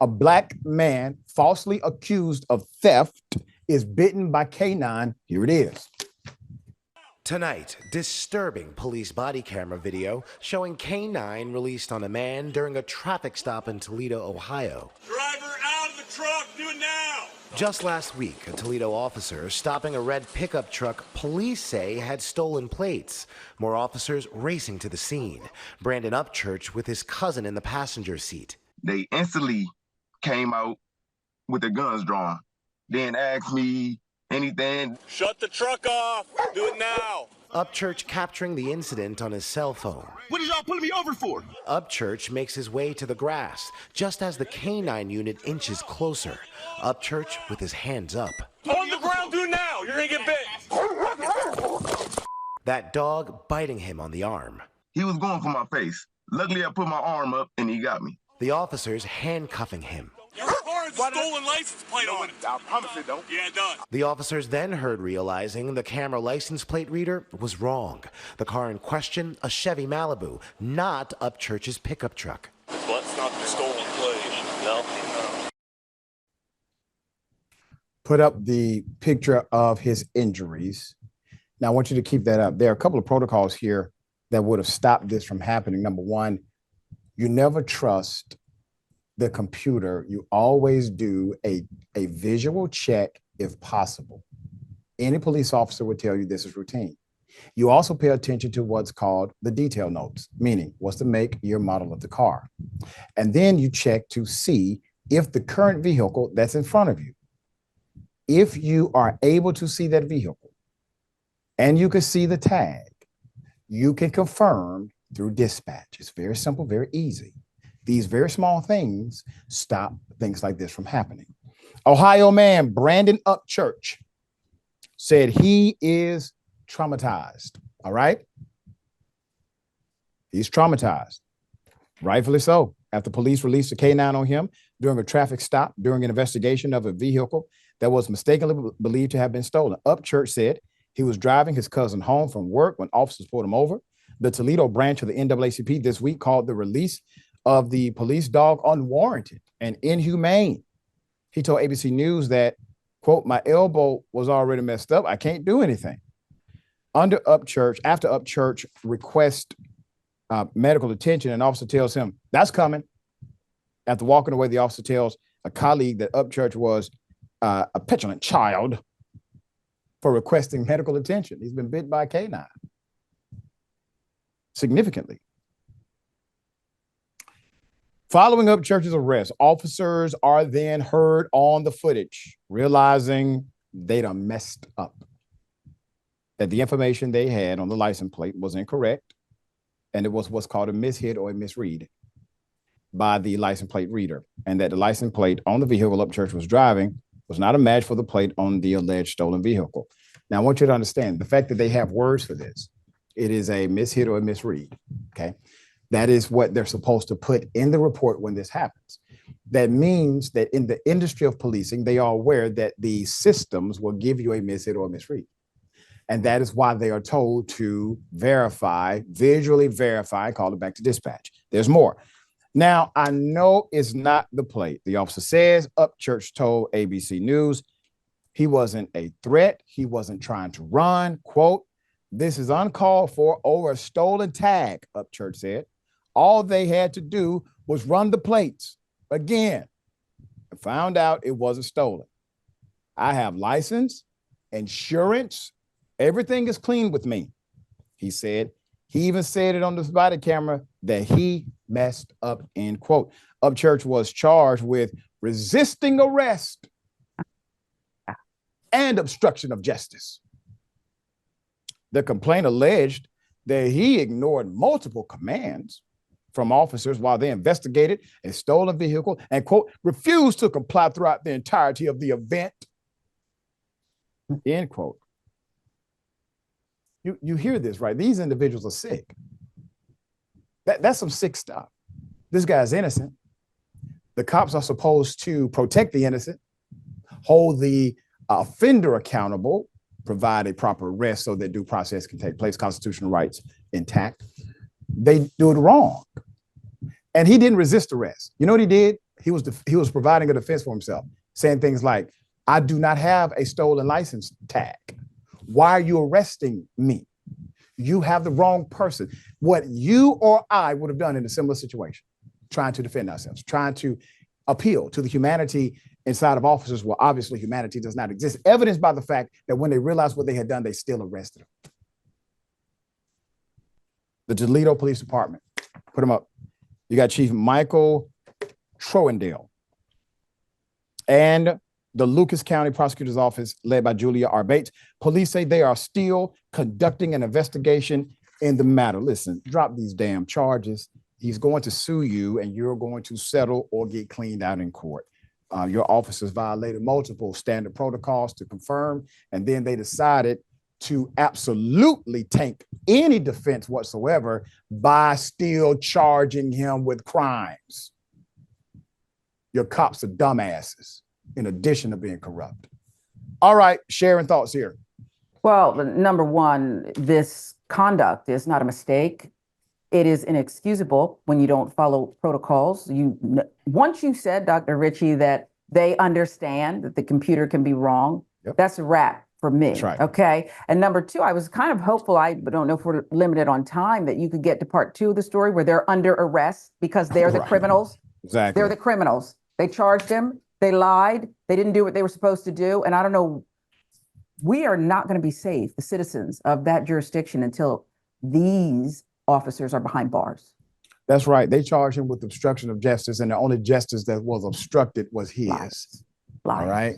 A black man falsely accused of theft is bitten by K-9. Here it is. Tonight, disturbing police body camera video showing K-9 released on a man during a traffic stop in Toledo, Ohio. Driver out of the truck, do it now! Just last week, a Toledo officer stopping a red pickup truck police say had stolen plates. More officers racing to the scene. Brandon Upchurch with his cousin in the passenger seat. They instantly came out with their guns drawn. Then asked me anything. Shut the truck off! Do it now! Upchurch capturing the incident on his cell phone. What is y'all pulling me over for? Upchurch makes his way to the grass, just as the K-9 unit inches closer. Upchurch with his hands up. On the ground, do it now! You're gonna get bit! That dog biting him on the arm. He was going for my face. Luckily, I put my arm up and he got me. The officers handcuffing him. Your car has a stolen license plate on it. I promise it don't. Yeah, it does. The officers then heard realizing the camera license plate reader was wrong. The car in question, a Chevy Malibu, not Upchurch's pickup truck. But it's not the stolen plate. No. Put up the picture of his injuries. Now, I want you to keep that up. There are a couple of protocols here that would have stopped this from happening. Number one, you never trust the computer. You always do a visual check if possible. Any police officer would tell you this is routine. You also pay attention to what's called the detail notes, meaning what's the make, year, model of the car. And then you check to see if the current vehicle that's in front of you, if you are able to see that vehicle and you can see the tag, you can confirm through dispatch. It's very simple, very easy. These very small things stop things like this from happening. Ohio man Brandon Upchurch said he is traumatized. All right. He's traumatized, rightfully so. After police released a K-9 on him during a traffic stop during an investigation of a vehicle that was mistakenly believed to have been stolen. Upchurch said he was driving his cousin home from work when officers pulled him over. The Toledo branch of the NAACP this week called the release of the police dog unwarranted and inhumane. He told ABC News that, quote, my elbow was already messed up. I can't do anything. After Upchurch requests medical attention, an officer tells him, that's coming. After walking away, the officer tells a colleague that Upchurch was a petulant child for requesting medical attention. He's been bit by a K-9 significantly. Following Upchurch's arrest, officers are then heard on the footage, realizing they done messed up, that the information they had on the license plate was incorrect, and it was what's called a mishit or a misread by the license plate reader, and that the license plate on the vehicle Upchurch was driving was not a match for the plate on the alleged stolen vehicle. Now, I want you to understand the fact that they have words for this. It is a mishit or a misread, okay? That is what they're supposed to put in the report when this happens. That means that in the industry of policing, they are aware that the systems will give you a mishit or a misread. And that is why they are told to verify, visually verify, call it back to dispatch. There's more. Now, I know it's not the plate. The officer says Upchurch told ABC News he wasn't a threat. He wasn't trying to run. Quote, this is uncalled for over a stolen tag, Upchurch said. All they had to do was run the plates again and found out it wasn't stolen. I have license, insurance, everything is clean with me, he said. He even said it on the body camera that he messed up, end quote. Upchurch was charged with resisting arrest and obstruction of justice. The complaint alleged that he ignored multiple commands from officers while they investigated a stolen vehicle and, quote, refused to comply throughout the entirety of the event, end quote. You hear this, right? These individuals are sick. That's some sick stuff. This guy's innocent. The cops are supposed to protect the innocent, hold the offender accountable, provide a proper arrest so that due process can take place, constitutional rights intact. They do it wrong. And he didn't resist arrest. You know what he did? he was providing a defense for himself, saying things like, I do not have a stolen license tag. Why are you arresting me? You have the wrong person. What you or I would have done in a similar situation, trying to defend ourselves, trying to appeal to the humanity inside of officers. Well, obviously humanity does not exist, evidenced by the fact that when they realized what they had done, they still arrested him. The Toledo Police Department, put him up. You got Chief Michael Troendale and the Lucas County Prosecutor's Office, led by Julia R. Bates. Police say they are still conducting an investigation in the matter. Listen, drop these damn charges. He's going to sue you and you're going to settle or get cleaned out in court. Your officers violated multiple standard protocols to confirm, and then they decided to absolutely tank any defense whatsoever by still charging him with crimes. Your cops are dumbasses, in addition to being corrupt. All right, Sharon, thoughts here. Well, number one, this conduct is not a mistake. It is inexcusable when you don't follow protocols. Once you said, Dr. Richey, that they understand that the computer can be wrong, that's a wrap for me. That's right. Okay. And number two, I was kind of hopeful, I don't know if we're limited on time, that you could get to part two of the story where they're under arrest because they're the criminals. Exactly. They're the criminals. They charged him. They lied. They didn't do what they were supposed to do. And I don't know, we are not going to be safe, the citizens of that jurisdiction, until these officers are behind bars. That's right. They charged him with obstruction of justice, and the only justice that was obstructed was his. Lies. All right.